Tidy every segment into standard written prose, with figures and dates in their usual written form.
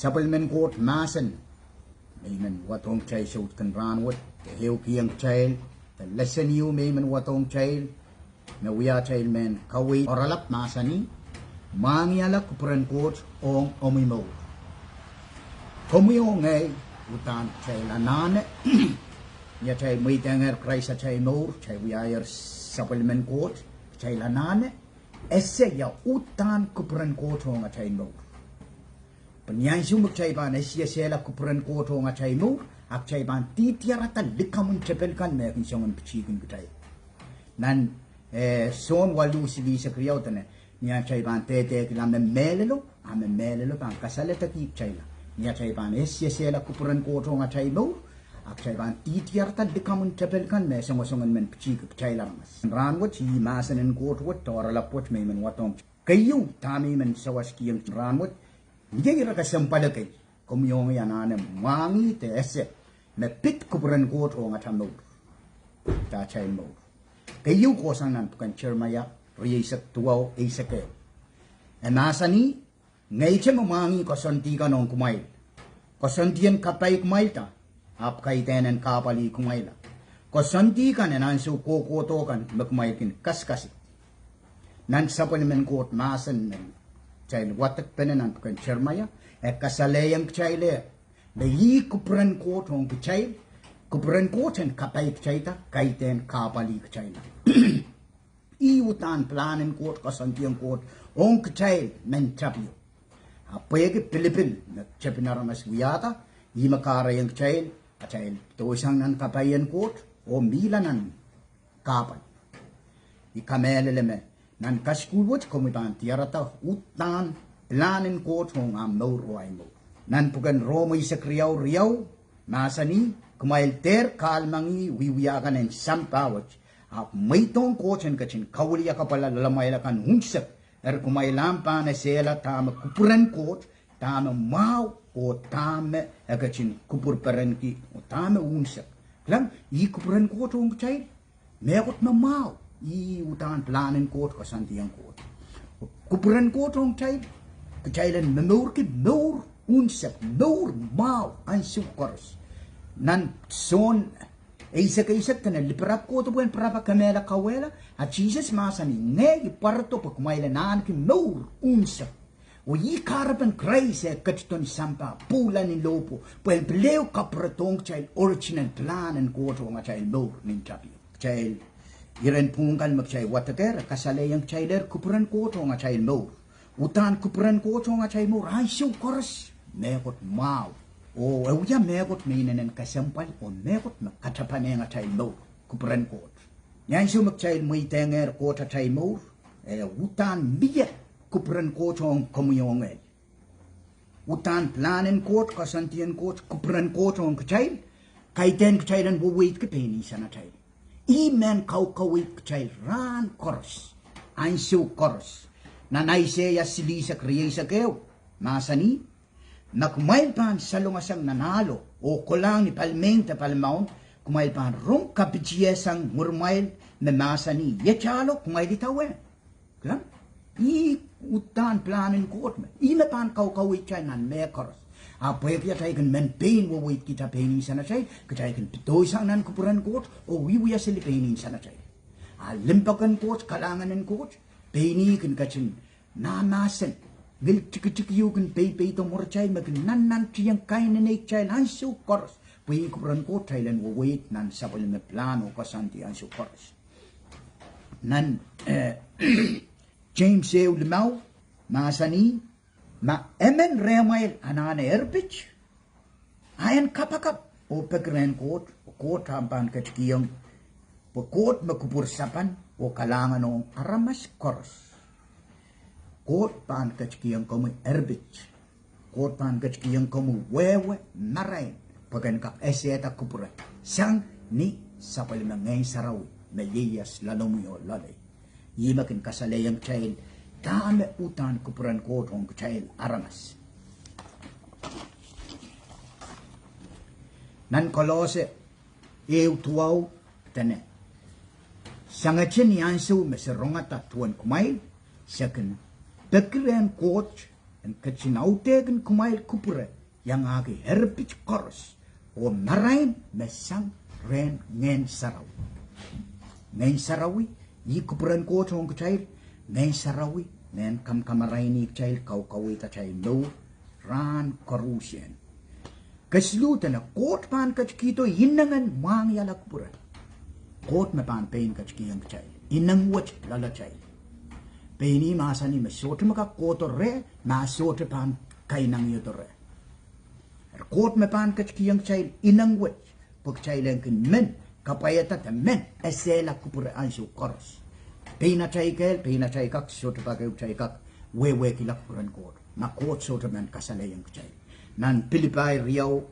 supplement Koht masen men watong chai shoot kan ran wat the hill kiang chail the lesson you men watong chail na we are chail men kawi oralap masani Mwangiala Kupwuren Koht Ohng omimo komyo ngai utan chail anane ya chai mai tanger kraisa chai Mour chai we are supplement Koht chai anane esse ya utan Kupwuren Koht Ohng chai Mour penyan sumuk chai ban esse sela Kupwuren Koht Ohng chai Mour ak chai ban titiarata likamun chepelkan me kin songon pichikin kutai nan son walu sibi sa kriyaw tane niya chai ban tete kilam melelo ame melelo ban kasaleta ki chai la niya chai ban esse sela Kupwuren Koht Ohng chai Mour ak chai ban titiarata likamun chepelkan me songon men pichik chai la mas ran wat hi masanen Koht wat torala pot me men watong kayu tami men sawas kiyang ran wat Nige ra kasempala kay kumyong yanane mangi te esse me pit Kupwuren Koht Ohng Mour ta chai Mour kayu ko sang nan pukan chermaya riisak tuaw isake enasani ngai chema mangi ko sonti ka nong kumai ko sontian kapay kumai ta ap kai tenen kapali kumai la ko sonti ka nan su ko to kan makmai kin kaskasi nan supplement Koht masan men Child watak penan kan chermaya kasaleyang chile the yi Kupwuren Koht Ohng child Kupwuren Koht and kapay chaita kaiten kapali china I utan planen Koht kasantiang Koht Ohng child men chapio apayag Pilipin na chapinaramas wiyata yi makarayang child a child tosang nan kapayan Koht o milanan kapal ikameleleme nan kaskulwot komitan tiarata utan planen Koht Ohng Mour Mour nan pugan romo isa riyaw masani kumail ter kalmangi wiwiyakan en sampawach ap maitong Koht en kachin kawliya kapala lalamayla kan hunsak kumailam pa na sela tama Kupwuren Koht tama mau o tama kachin Kupwuren ki o tama hunsak lang I Kupwuren Koht Ohng chay megot na mau I utan planen Koht kasantiang Koht Kupwuren Koht Ohng chay kachailan Mour ki Mour unsak Mour mau ansukors nan son isak kana liprap ko to buen prapa kamela kawela a Jesus masani negi parto pa kumaila nan ki Mour unsak o yi karapan kraise kachiton sampa pula ni lopo puen pleo kapratong child original planen Koht Ohng child Mour nin chapi child Iren pungan magchay watater kasaleyang chailer Kupwuren Koht Ohng child Mour utan Kupwuren Koht Ohng child Mour ay siw koras megot mau o uya megot meinen kasampal o megot makatapaneng child Mour Kupwuren Koht yan siw magchay muy tenger Koht child Mour utan biya Kupwuren Koht Ohng komuyong utan planen Koht kasantian Koht Kupwuren Koht Ohng child kaiten chailan buwait ke peni sana child Imen kawit child ran koros ansu koros nanaise ya silisa kriyesa keo masani nakumail pan salungasang nanalo o kolang ni palmenta palmaon kumail pan rum kapichiyesang murmail na masani yechalo kumail itawe klam I utan planen Koht me ime pan kawit child nan me koros apoy kaya tayo kan men pain wo wait kita pain sana chay kaya kan pitoy sang nan Kupwuren Koht o wiwiya sili pain sana chay limpakan Koht kalanganan Koht pain kan kachin namasan gil chik yu kan pay to mor chay makin nan chiyang kain na chay ansu koros puy Kupwuren Koht Thailand wo wait nan sapal me plano kasanti ansu koros nan James Ew Limau masani ma emen remail anane erbich ayan kapakap o pekren Koht hampan kachkiyang po Koht makupursapan o kalangan o aramas koros Koht pan kachkiyang komu erbich Koht pan kachkiyang komu wewe narain pagan kap eseta Kupwuren sang ni sapal ngay sarawi meliyas lalomuyo lalay yimakin kasalayang child dame utan Kupwuren Koht Ohng child aramas nan kolose tuaw tane sangachin yansu mesrongata tuan kumail second Kupwuren Koht en kachin autegen kumail Kupwuren yang agi herbich koros o marain mesang ren ngen sarawi. Ngen sarawi i Kupwuren Koht hong kchail ngen sarawi nen kam kamaraini kchail kau kawita chai no ran korusien. Kesluiten na Koht pan kachkito hinangan Mwangiala Kupwuren. Koht me pan pain kachkiyang kchail inang wach lala chai. Peni masani me sote maka koto re ma sote pan kainang yoto re. Koht me pan kachkiyang chai inang wach pok chai lengkin men kapayata ta men esela Kupwuren ansu koros. Pena chai kak sote pa keu chai kak we kila Kupwuren Koht. Na Koht sote men kasalayang chai. Nan Pilipai riau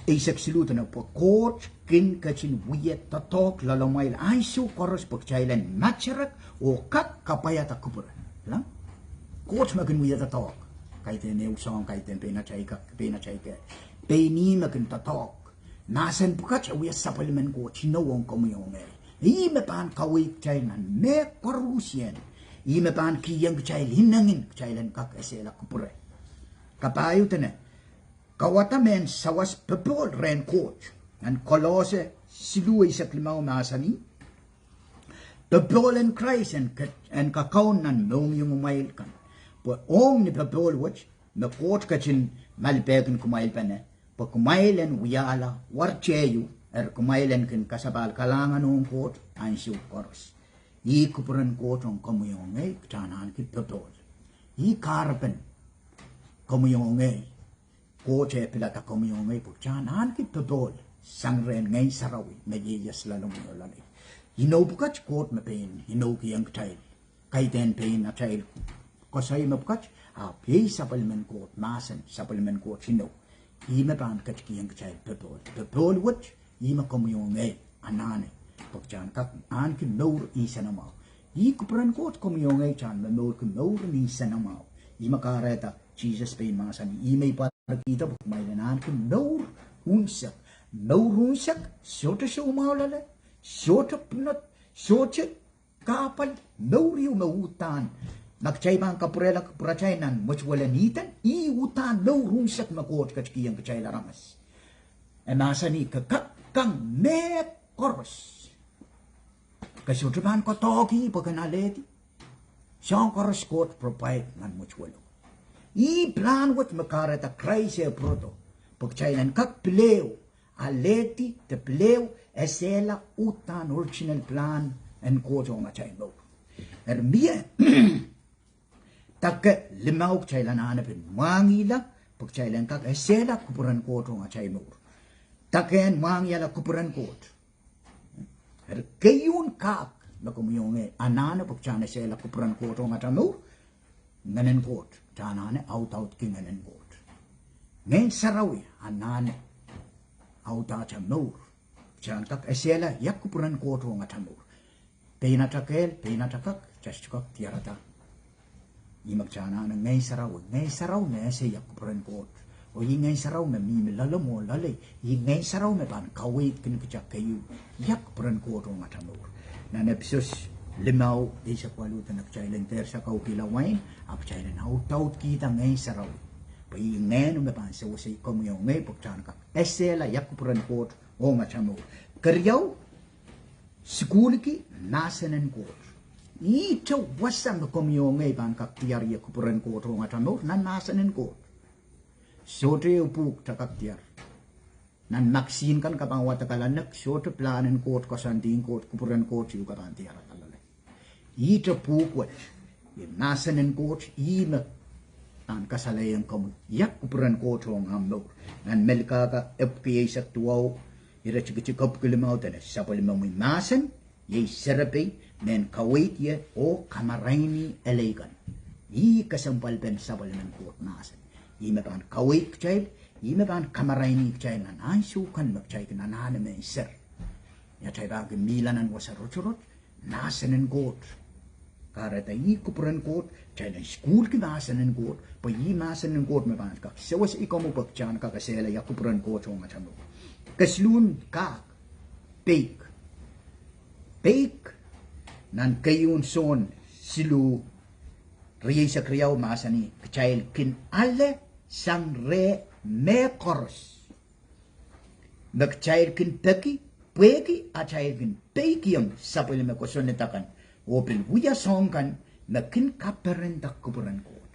Isek silutan na po Koht kin kachin wiyet tatok lalomail ansu koros pok chai len macharak o kak kapayata Kupwuren. Lang? Koht makin wiyet tatok. Kaiten ne usong kaiten pena chai kak pena chai ke. Peni makin tatok. Nasen pukat wiyet supplement ko chinawong komuyong eh. Ime pan kawik chai nan me korusien. Ime pan kiyang chai hinangin chai len kak esela Kupwuren. Kapayo tene. Kawata men sawas pepol ren Koht. Nan kolose siluay sa klimaw masani. Pepol en Christ en kakaon nan noong yung umayil kan. Po Ohng ni pepol wach na Koht kachin malipegin kumayil pa ne. Po kumayilen Mwangiala warcheyu kumayilen kin kasabal kalangan noong Koht ansiw koros. I Kupwuren Koht ang kamuyong ay kchanan ki pepol. I karapen kamuyong ay. Koht e pilata kamuyong ay pukchanan ki pepol. Sangren ngay sarawi na yeyas lalong lalay. Hinaw bukach Koht me pain, hinaw kiyang kchail. Kaiten pain na chail. Kasay me bukach, pay supplement Koht, masan supplement Koht hinaw. Hime pan kach kiyang kchail pepol. Pepol wach, hime kamuyong ay, anane. Pukchan kak, an ki Mour isa namaw. Hi Kupwuren Koht kamuyong ay chan, me Mour ki Mour ni isa namaw. Hime kareta, Jesus pain masan, hime kita pukmailan ki Mour unsak. Mour unsak, sota siya umawlala. Sota punot, sota kapal, Mour yung mautan. Magchay bang kapurachay nan, much walanitan, utan Mour unsak makot kachkiyang kachay laramas. E masani kakakang me koros. Kasota bang kotoki pagkanaleti. Siyang koros Koht provide nan much walo. Plan wat makarata crazy proto. Pagchay nan kak pileo. Aleti te pleu esela utan original plan en Koht ang achay mo. Mie takke limaw chay lananapin Mwangiala pagchay lan kak esela Kupwuren Koht ang achay mo. Takken Mwangiala Kupwuren Koht. Kayun kak na kumuyong anana pagchay esela Kupwuren Koht ang achay mo. Nganen Koht. Chanane out king nganen Koht. Ngayon sarawi anane auta cha Mour. Chan kak esela yak Kupwuren Koht ang cha Mour. Pena takak, chashkak tiarata. Imak chana na ngay saraw na ese yak Kupwuren Koht. O ngay saraw na mimi lalamo lalay. Ngay saraw na pan kawit kinikachak kayo. Yak Kupwuren Koht ang cha Mour. Na episos limaw di sa kwalutan nakchailan ter sa kaukilawain. Apchailan autaut kita ngay saraw. Pai ngayon may pansa sa komuyong ngay pagchan ka. Esela yak Kupwuren Koht o nga chamo. Karyaw, sikuliki nasanan Koht. Ito wasang komuyong ngay pan kaktiyar yak Kupwuren Koht o nga chamo nan nasanan Koht. Sote upuk takaktiyar. Nan maksin kan kapang watakalanak, sote planen Koht kasanting Koht Kupwuren Koht yung kapang tiyara talalay. Ito pukwat. Nasanan Koht, ina an kasalayang kamu yak Kupwuren Koht ang Mour nan melkaka FPA sa tuwaw ira chikap kilimaw tana sa palimaw may masan yay serape nen kawait ye o kamaraini elegan kasampal pen sa palimaw Koht masan mapan kawait child mapan kamaraini child nan ansukan magchay kananana may ser ya chay bagay milanan wasarot nasanan Koht kareta Kupwuren Koht China school ki masanan Koht, pa masanan Koht me ban ka. Sawas ikaw mo pagchan ka kasela ya Kupwuren Koht ang achamo. Kaslun kak, bake, nan kayun son silu Riisa kriyaw masani child kin alle sang re me chorus. Mek child kin peki a child kin pekiang sapil me kosonetakan. Opil wuya song kan kin kaperen tak Kupwuren Koht.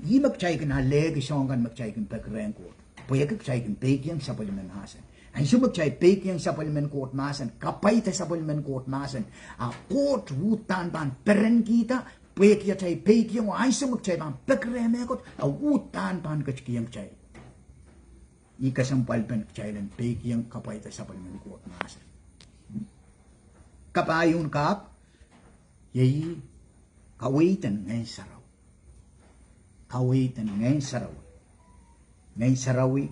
Yi mek child kin halegi song kan mek child kin pekren Koht. Peki child kin pekiang sapil me masan. Ang sumak child pekiang sapil me Koht masan. Kapay ta sapil me Koht masan. A Koht wutan ban peren kita. Peki a child pekiang ang sumak child ban pekren me Koht. A wutan ban kachkiyang child. Ikasampal pen child pekiang kapay ta sapil me Koht masan. Kapayun kap, yay kawitan ngayon saraw. Kawitan ngayon saraw. Ngayon sarawi,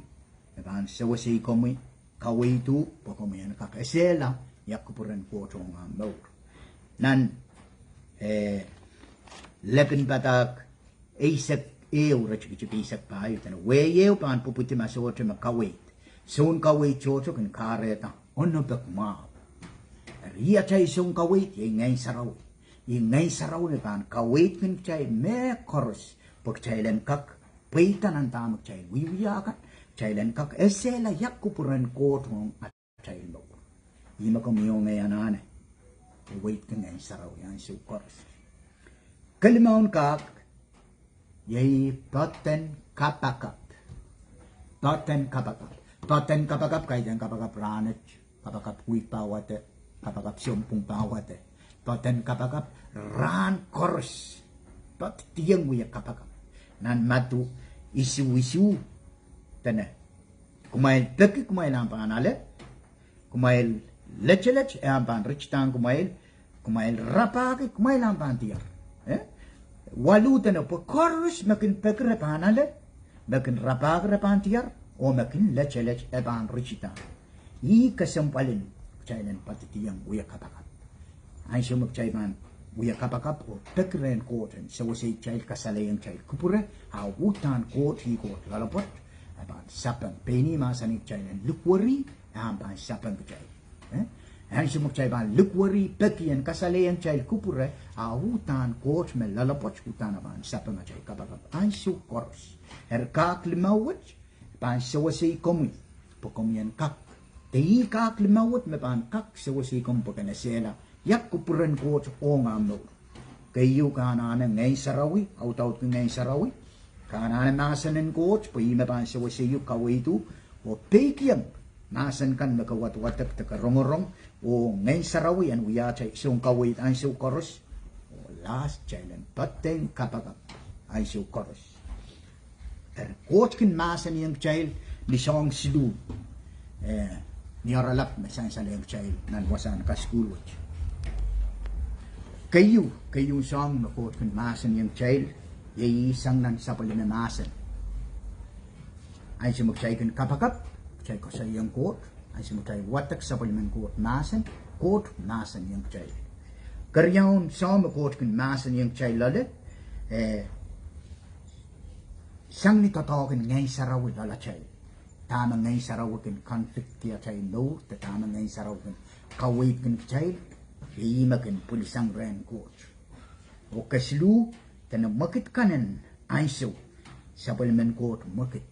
naban sawasi komi, kawitu, pokomi yan kakasela, yak Kupwuren Koht ang Mour. Nan, lepin batak, isak ew, rachik isak payo, tan weyew pan puputi masote makawit. Soon kawit chocho kan kareta, onobak mao. Ria chay sung kawit, yung ngay saraw. Yung ngay saraw na pan, kawit kan chay me chorus. Pag chay len kak, paitan ang tamak chay wiwiyakan. Chay len kak, esela yak Kupwuren Koht at chay Mour. Ima kumiyong ngay anane. Kawit kan ngay saraw, yung sung chorus. Kalimaon kak, yay paten kapakap. Paten kapakap. Paten kapakap, kaya dyan kapakap ranach. Kapakap wipawate. Kapagap siyompung pawate. Paten kapagap ran chorus. Pat tiyang wiyak kapagap. Nan matu isu. Tana. Kumail teki kumail ang panganale. Kumail leche ang pan richtang kumail. Kumail rapaki kumail ang pan tiyar. Walu tana po chorus makin pekre panganale. Makin rapaki repan tiyar. O makin leche ang richtang. Kasampalin. Chailan patitiyang uya kapakap. Ay sumak chaiman uya kapakap o Kupwuren Koht and so say child kasalayang child Kupwuren wutan Koht hi Koht lalapot aban sapang peni masanik chailan lukwari aban sapang child. Ay sumak chaiman lukwari pekian kasalayang child Kupwuren wutan Koht me lalapot wutan aban sapang child kapakap. Ay su koros kak limawat aban so say komi pokomian kak. Tehi kak limawat me pan kak sawasi kumpukan sela yak Kupwuren Koht Ohng Mour. Kayo kanana ngay sarawi, out ngay sarawi. Kanana masanin Koht, pahi me pan sawasi yu kawitu o pekiang masan kan makawat-watak takarongorong o ngay sarawi an uyachay isong kawit ang siw koros o last chailan pateng kapagap ang siw koros. Koht kin masan yung child ni song silu. Niaralap na sa layang child nan wasan ka school watch. Kayo song na Koht kun masan yung child, yay isang nan sapal na masan. Ay sumagchay kun kapakap, chay ko sa yung Koht, ay sumagchay watak sapal man Koht masan yung child. Karyaon song na Koht kun masan yung child lale, sang ni tatawakin ngay sarawi lala child. Tama ngay sarawakin conflict kaya chay Mour, tama ngay sarawakin kawit kan child, hima kan pulisang ren Koht. O kaslu, tanang makit kanan, ayso, sa Kupwuren Koht makit.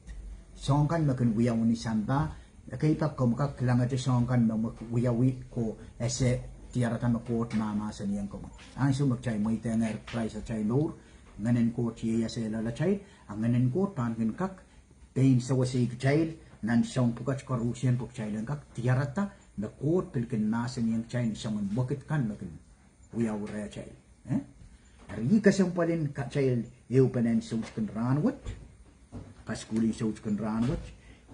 Songkan makan wiyaw ni samba, nakaipak ko makaklangat songkan wiyawi ko, ese tiaratan Koht mamasan niyang ko. Ayso magchay mo itengar price sa chay Mour, nganen Koht siya sa ilala chay, ang nganen Koht pangin kak, pain sa wasi child nan siyang pukat korusyan puk child ang kak tiarata na Koht pilkin masan yung child siyang bakit kan makin uyaw raya child. Ari kasang palin ka child yung panen sa uskan ranwat paskuli sa uskan ranwat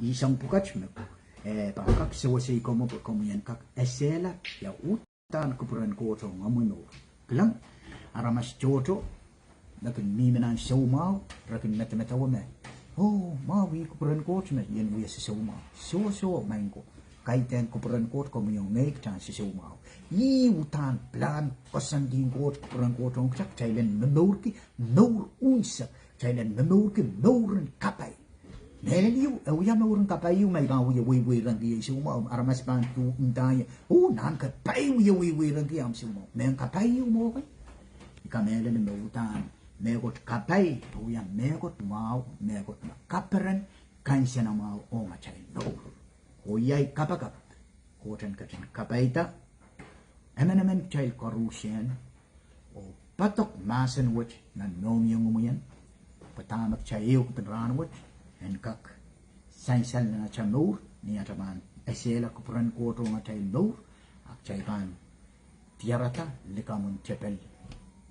isang pukat mak pangkak sa wasi ko mo pagkomiyan kak esela ya utan Kupwuren Koht ang amuno kelang aramas chocho nakin mimenan saumaw rakin metametawa me. Oh, mawi Kupwuren Koht na yan wiya si saumaw. So main ko. Kahit yan Kupwuren Koht ko mo yung ngayon chan si saumaw. Iutan plan pasanding Koht Kupwuren Koht ang sak chailan Mour ki Mour unsa chailan Mour ki Mour kapay. Meron yu awiya Mour kapay yu may bawi wi rang ki saumaw aramas pan tu untaya. Oh, nan kapay wi rang ki am saumaw. Meron kapay yu mo kay. ikamele ni meutan megot kapai uya megot mau megot kaperen kansena mau Ohng Atail Mour oyai kapakap koten katen kapaita emenemen Atail korusien o patok masen wit na nom yung umuyan patamak chayo penran wit en kak saisal na cha Mour ni ataman esela Kupwuren Koht Ohng Atail Mour ak chaipan tiarata likamun tepel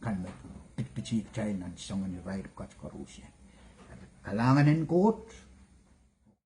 kan pitpichi Atail nan songan ni raid kat korusien kalangan en Koht